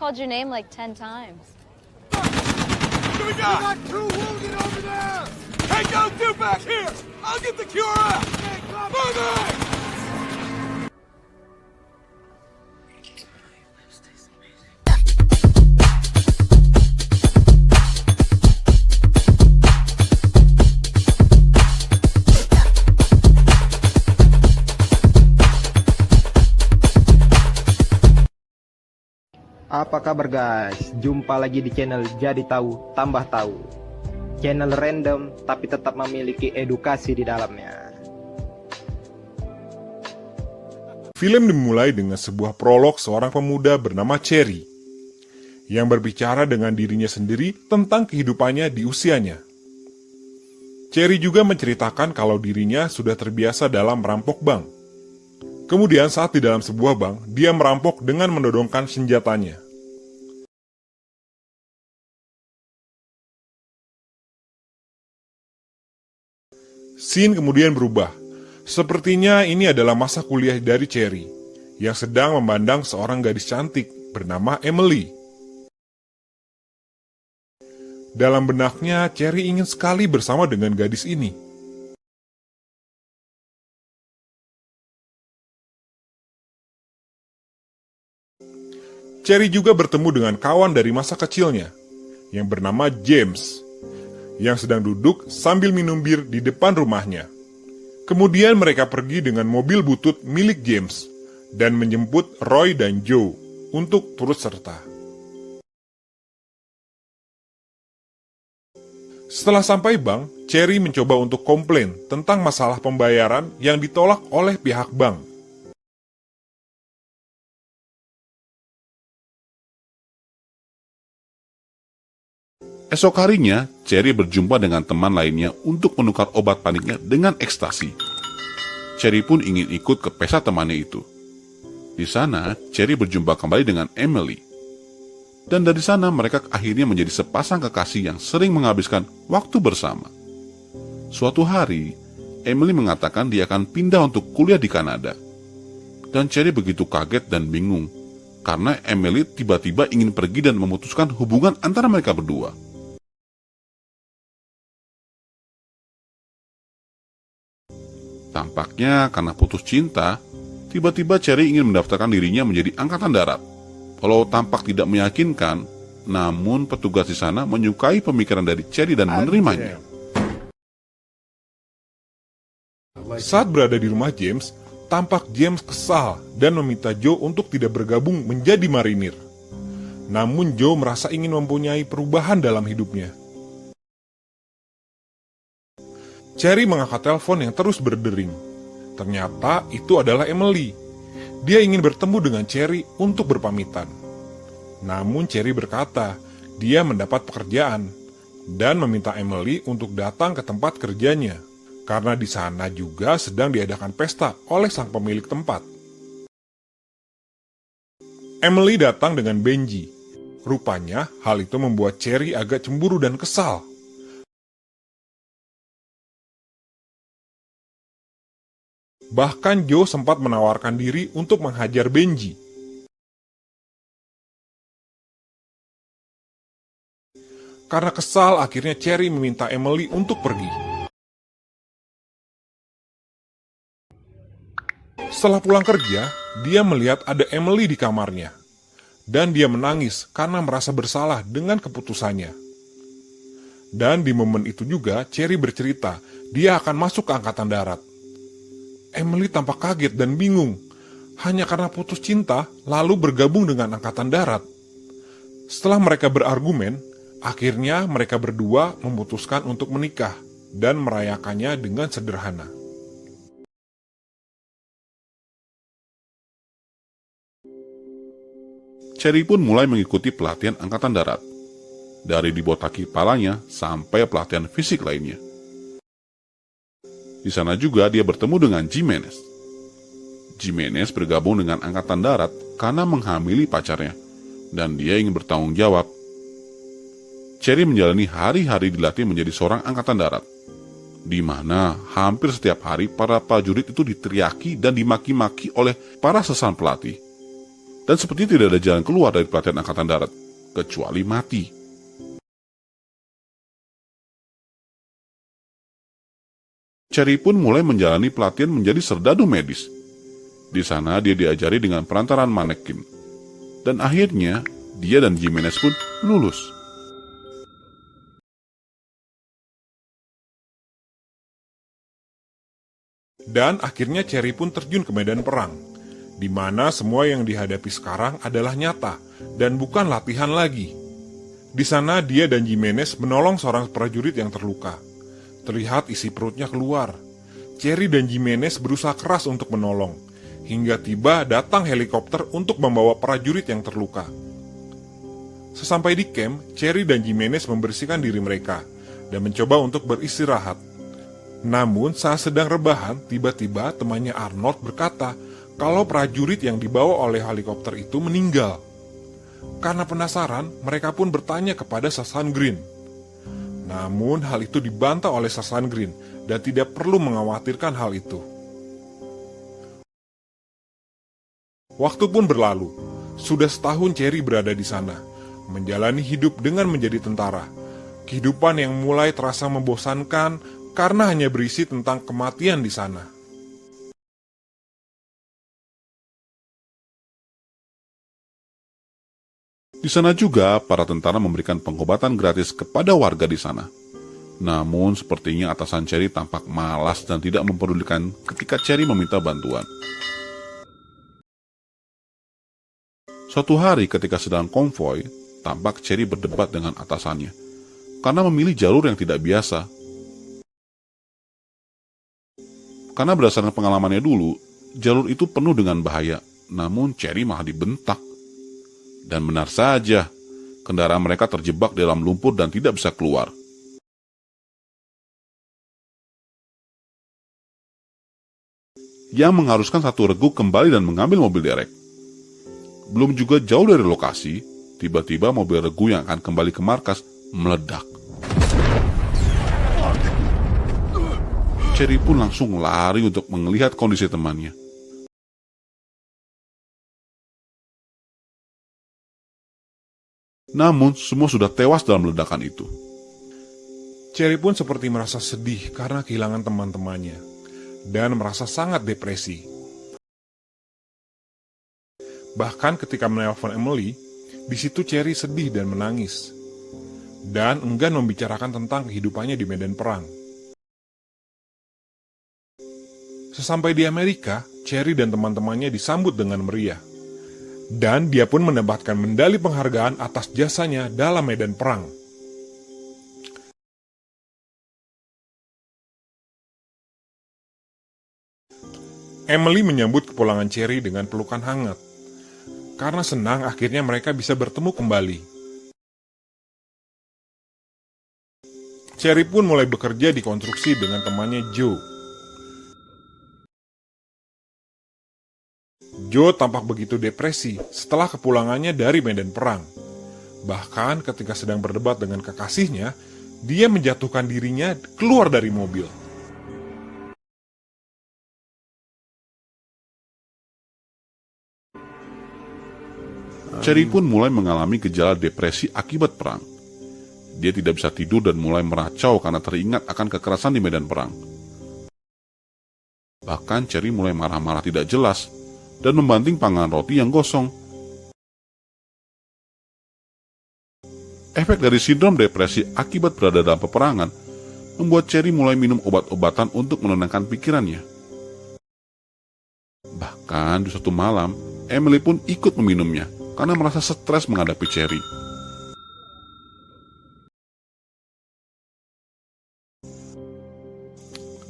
called your name like 10 times. What do we got? We got 2 wounded over there! Take those 2 back here! I'll get the cure out! Moving! Apa kabar guys? Jumpa lagi di channel Jadi Tahu Tambah Tahu. Channel random tapi tetap memiliki edukasi di dalamnya. Film dimulai dengan sebuah prolog seorang pemuda bernama Cherry yang berbicara dengan dirinya sendiri tentang kehidupannya di usianya. Cherry juga menceritakan kalau dirinya sudah terbiasa dalam merampok bank. Kemudian saat di dalam sebuah bank, dia merampok dengan menodongkan senjatanya. Scene kemudian berubah. Sepertinya ini adalah masa kuliah dari Cherry, yang sedang memandang seorang gadis cantik bernama Emily. Dalam benaknya, Cherry ingin sekali bersama dengan gadis ini. Cherry juga bertemu dengan kawan dari masa kecilnya, yang bernama James, yang sedang duduk sambil minum bir di depan rumahnya. Kemudian mereka pergi dengan mobil butut milik James, dan menjemput Roy dan Joe untuk turut serta. Setelah sampai bank, Cherry mencoba untuk komplain tentang masalah pembayaran yang ditolak oleh pihak bank. Esok harinya, Cherry berjumpa dengan teman lainnya untuk menukar obat paniknya dengan ekstasi. Cherry pun ingin ikut ke pesta temannya itu. Di sana, Cherry berjumpa kembali dengan Emily. Dan dari sana mereka akhirnya menjadi sepasang kekasih yang sering menghabiskan waktu bersama. Suatu hari, Emily mengatakan dia akan pindah untuk kuliah di Kanada. Dan Cherry begitu kaget dan bingung, karena Emily tiba-tiba ingin pergi dan memutuskan hubungan antara mereka berdua. Tampaknya karena putus cinta, tiba-tiba Cherry ingin mendaftarkan dirinya menjadi angkatan darat. Walau tampak tidak meyakinkan, namun petugas di sana menyukai pemikiran dari Cherry dan menerimanya. Saat berada di rumah James, tampak James kesal dan meminta Joe untuk tidak bergabung menjadi marinir. Namun Joe merasa ingin mempunyai perubahan dalam hidupnya. Cherry mengangkat telepon yang terus berdering. Ternyata itu adalah Emily. Dia ingin bertemu dengan Cherry untuk berpamitan. Namun Cherry berkata, dia mendapat pekerjaan dan meminta Emily untuk datang ke tempat kerjanya, karena di sana juga sedang diadakan pesta oleh sang pemilik tempat. Emily datang dengan Benji. Rupanya hal itu membuat Cherry agak cemburu dan kesal. Bahkan Joe sempat menawarkan diri untuk menghajar Benji. Karena kesal, akhirnya Cherry meminta Emily untuk pergi. Setelah pulang kerja, dia melihat ada Emily di kamarnya. Dan dia menangis karena merasa bersalah dengan keputusannya. Dan di momen itu juga, Cherry bercerita dia akan masuk ke angkatan darat. Emily tampak kaget dan bingung, hanya karena putus cinta lalu bergabung dengan angkatan darat. Setelah mereka berargumen, akhirnya mereka berdua memutuskan untuk menikah dan merayakannya dengan sederhana. Cherry pun mulai mengikuti pelatihan angkatan darat, dari dibotaki kepalanya sampai pelatihan fisik lainnya. Di sana juga dia bertemu dengan Jimenez. Jimenez bergabung dengan angkatan darat karena menghamili pacarnya, dan dia ingin bertanggung jawab. Cherry menjalani hari-hari dilatih menjadi seorang angkatan darat, di mana hampir setiap hari para prajurit itu diteriaki dan dimaki-maki oleh para sesan pelatih. Dan seperti tidak ada jalan keluar dari pelatihan Angkatan Darat, kecuali mati. Cherry pun mulai menjalani pelatihan menjadi serdadu medis. Di sana dia diajari dengan perantaraan manekin. Dan akhirnya, dia dan Jimenez pun lulus. Dan akhirnya Cherry pun terjun ke medan perang, di mana semua yang dihadapi sekarang adalah nyata dan bukan latihan lagi. Di sana dia dan Jimenez menolong seorang prajurit yang terluka. Terlihat isi perutnya keluar. Cherry dan Jimenez berusaha keras untuk menolong, hingga tiba datang helikopter untuk membawa prajurit yang terluka. Sesampai di camp, Cherry dan Jimenez membersihkan diri mereka dan mencoba untuk beristirahat. Namun saat sedang rebahan, tiba-tiba temannya Arnold berkata kalau prajurit yang dibawa oleh helikopter itu meninggal. Karena penasaran, mereka pun bertanya kepada Sasan Green. Namun hal itu dibantah oleh Sasan Green dan tidak perlu mengkhawatirkan hal itu. Waktu pun berlalu. Sudah setahun Cherry berada di sana, menjalani hidup dengan menjadi tentara. Kehidupan yang mulai terasa membosankan karena hanya berisi tentang kematian di sana. Di sana juga, para tentara memberikan pengobatan gratis kepada warga di sana. Namun, sepertinya atasan Cherry tampak malas dan tidak mempedulikan ketika Cherry meminta bantuan. Suatu hari ketika sedang konvoi, tampak Cherry berdebat dengan atasannya, karena memilih jalur yang tidak biasa. Karena berdasarkan pengalamannya dulu, jalur itu penuh dengan bahaya, namun Cherry malah dibentak. Dan benar saja, kendaraan mereka terjebak dalam lumpur dan tidak bisa keluar. Yang mengharuskan satu regu kembali dan mengambil mobil derek. Belum juga jauh dari lokasi, tiba-tiba mobil regu yang akan kembali ke markas meledak. Cherry pun langsung lari untuk melihat kondisi temannya. Namun, semua sudah tewas dalam ledakan itu. Cherry pun seperti merasa sedih karena kehilangan teman-temannya, dan merasa sangat depresi. Bahkan ketika menelpon Emily, di situ Cherry sedih dan menangis, dan enggan membicarakan tentang kehidupannya di medan perang. Sesampai di Amerika, Cherry dan teman-temannya disambut dengan meriah. Dan dia pun mendapatkan medali penghargaan atas jasanya dalam medan perang. Emily menyambut kepulangan Cherry dengan pelukan hangat, karena senang akhirnya mereka bisa bertemu kembali. Cherry pun mulai bekerja di konstruksi dengan temannya Joe. Joe tampak begitu depresi setelah kepulangannya dari medan perang. Bahkan ketika sedang berdebat dengan kekasihnya, dia menjatuhkan dirinya keluar dari mobil. Cherry pun mulai mengalami gejala depresi akibat perang. Dia tidak bisa tidur dan mulai meracau karena teringat akan kekerasan di medan perang. Bahkan Cherry mulai marah-marah tidak jelas dan membanting panggang roti yang gosong. Efek dari sindrom depresi akibat berada dalam peperangan membuat Cherry mulai minum obat-obatan untuk menenangkan pikirannya. Bahkan di suatu malam, Emily pun ikut meminumnya karena merasa stres menghadapi Cherry.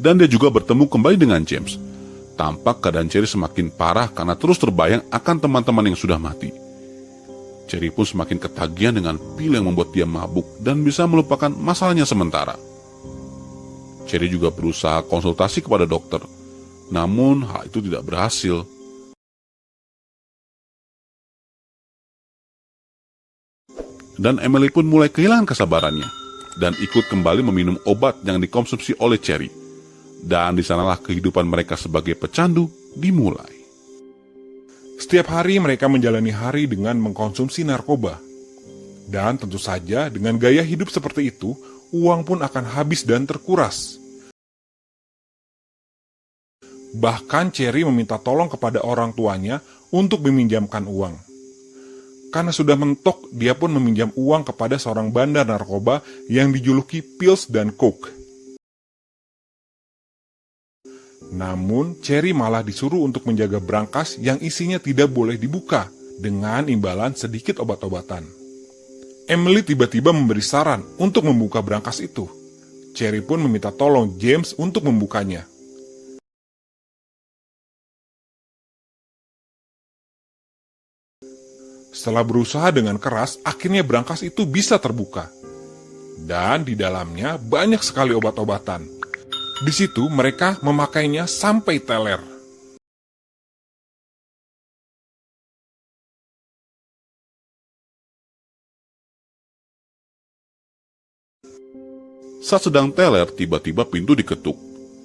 Dan dia juga bertemu kembali dengan James. Tampak keadaan Cherry semakin parah karena terus terbayang akan teman-teman yang sudah mati. Cherry pun semakin ketagihan dengan pil yang membuat dia mabuk dan bisa melupakan masalahnya sementara. Cherry juga berusaha konsultasi kepada dokter, namun hal itu tidak berhasil. Dan Emily pun mulai kehilangan kesabarannya dan ikut kembali meminum obat yang dikonsumsi oleh Cherry. Dan di sanalah kehidupan mereka sebagai pecandu dimulai. Setiap hari mereka menjalani hari dengan mengkonsumsi narkoba. Dan tentu saja dengan gaya hidup seperti itu, uang pun akan habis dan terkuras. Bahkan Cherry meminta tolong kepada orang tuanya untuk meminjamkan uang. Karena sudah mentok, dia pun meminjam uang kepada seorang bandar narkoba yang dijuluki Pills dan Coke. Namun, Cherry malah disuruh untuk menjaga brankas yang isinya tidak boleh dibuka dengan imbalan sedikit obat-obatan. Emily tiba-tiba memberi saran untuk membuka brankas itu. Cherry pun meminta tolong James untuk membukanya. Setelah berusaha dengan keras, akhirnya brankas itu bisa terbuka. Dan di dalamnya banyak sekali obat-obatan. Di situ mereka memakainya sampai teler. Saat sedang teler, tiba-tiba pintu diketuk.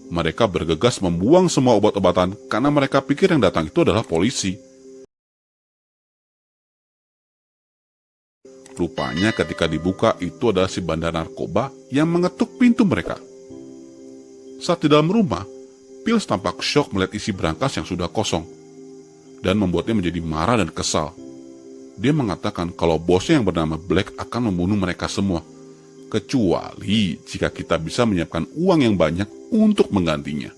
Mereka bergegas membuang semua obat-obatan karena mereka pikir yang datang itu adalah polisi. Rupanya ketika dibuka itu adalah si bandar narkoba yang mengetuk pintu mereka. Saat di dalam rumah, Pills tampak syok melihat isi brankas yang sudah kosong dan membuatnya menjadi marah dan kesal. Dia mengatakan kalau bosnya yang bernama Black akan membunuh mereka semua, kecuali jika kita bisa menyiapkan uang yang banyak untuk menggantinya.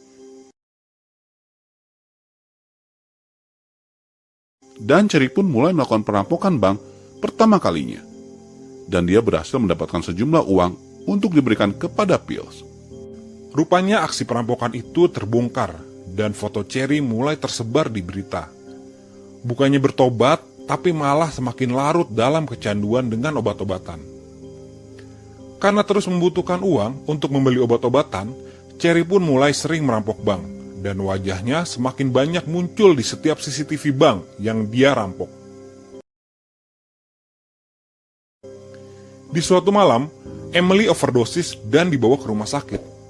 Dan Cherry pun mulai melakukan perampokan bank pertama kalinya. Dan dia berhasil mendapatkan sejumlah uang untuk diberikan kepada Pills. Rupanya aksi perampokan itu terbongkar dan foto Cherry mulai tersebar di berita. Bukannya bertobat, tapi malah semakin larut dalam kecanduan dengan obat-obatan. Karena terus membutuhkan uang untuk membeli obat-obatan, Cherry pun mulai sering merampok bank dan wajahnya semakin banyak muncul di setiap CCTV bank yang dia rampok. Di suatu malam, Emily overdosis dan dibawa ke rumah sakit.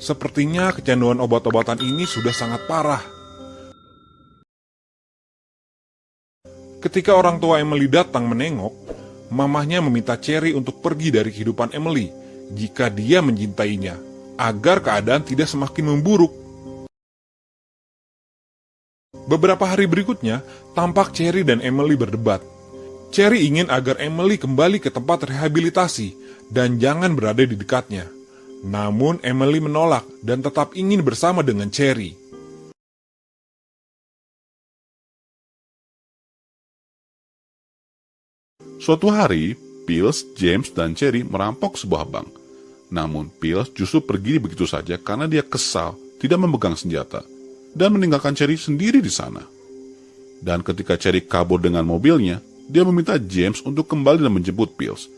Sepertinya kecanduan obat-obatan ini sudah sangat parah. Ketika orang tua Emily datang menengok, mamahnya meminta Cherry untuk pergi dari kehidupan Emily jika dia mencintainya, agar keadaan tidak semakin memburuk. Beberapa hari berikutnya, tampak Cherry dan Emily berdebat. Cherry ingin agar Emily kembali ke tempat rehabilitasi dan jangan berada di dekatnya. Namun Emily menolak dan tetap ingin bersama dengan Cherry. Suatu hari, Pills, James, dan Cherry merampok sebuah bank. Namun Pills justru pergi begitu saja karena dia kesal, tidak memegang senjata, dan meninggalkan Cherry sendiri di sana. Dan ketika Cherry kabur dengan mobilnya, dia meminta James untuk kembali dan menjemput Pills.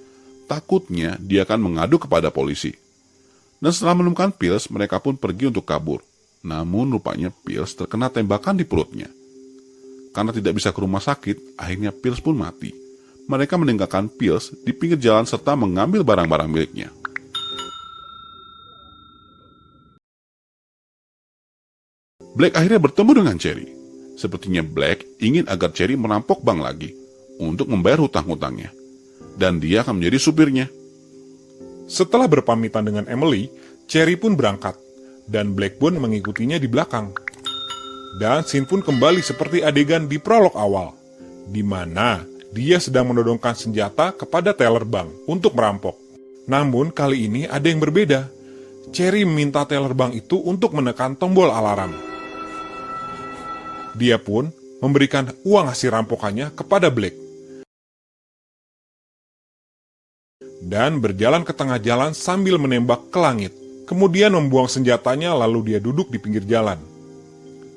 Takutnya dia akan mengadu kepada polisi. Dan setelah menemukan Pills, mereka pun pergi untuk kabur. Namun rupanya Pills terkena tembakan di perutnya. Karena tidak bisa ke rumah sakit, akhirnya Pills pun mati. Mereka meninggalkan Pills di pinggir jalan serta mengambil barang-barang miliknya. Black akhirnya bertemu dengan Cherry. Sepertinya Black ingin agar Cherry merampok bank lagi untuk membayar hutang-hutangnya, dan dia akan menjadi supirnya. Setelah berpamitan dengan Emily, Cherry pun berangkat, dan Black pun mengikutinya di belakang. Dan scene pun kembali seperti adegan di prolog awal, di mana dia sedang menodongkan senjata kepada teller bank untuk merampok. Namun kali ini ada yang berbeda. Cherry meminta teller bank itu untuk menekan tombol alarm. Dia pun memberikan uang hasil rampokannya kepada Black. Dan berjalan ke tengah jalan sambil menembak ke langit. Kemudian membuang senjatanya lalu dia duduk di pinggir jalan.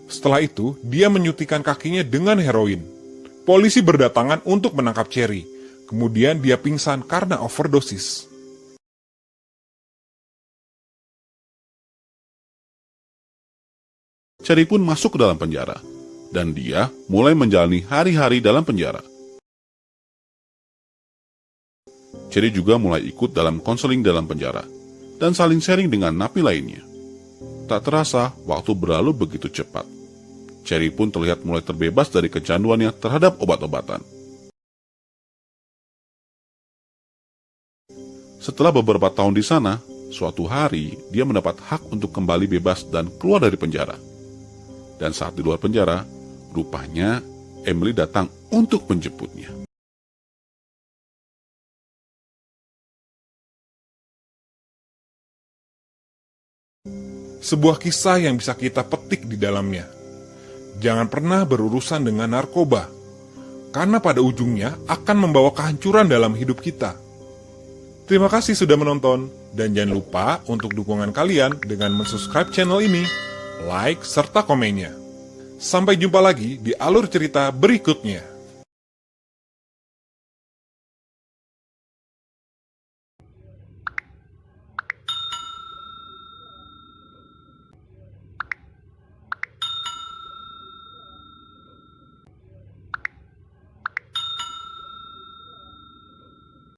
Setelah itu, dia menyuntikkan kakinya dengan heroin. Polisi berdatangan untuk menangkap Cherry. Kemudian dia pingsan karena overdosis. Cherry pun masuk ke dalam penjara, dan dia mulai menjalani hari-hari dalam penjara. Cherry juga mulai ikut dalam konseling dalam penjara, dan saling sharing dengan napi lainnya. Tak terasa, waktu berlalu begitu cepat. Cherry pun terlihat mulai terbebas dari kecanduannya terhadap obat-obatan. Setelah beberapa tahun di sana, suatu hari dia mendapat hak untuk kembali bebas dan keluar dari penjara. Dan saat di luar penjara, rupanya Emily datang untuk menjemputnya. Sebuah kisah yang bisa kita petik di dalamnya. Jangan pernah berurusan dengan narkoba, karena pada ujungnya akan membawa kehancuran dalam hidup kita. Terima kasih sudah menonton, dan jangan lupa untuk dukungan kalian dengan mensubscribe channel ini, like, serta komennya. Sampai jumpa lagi di alur cerita berikutnya.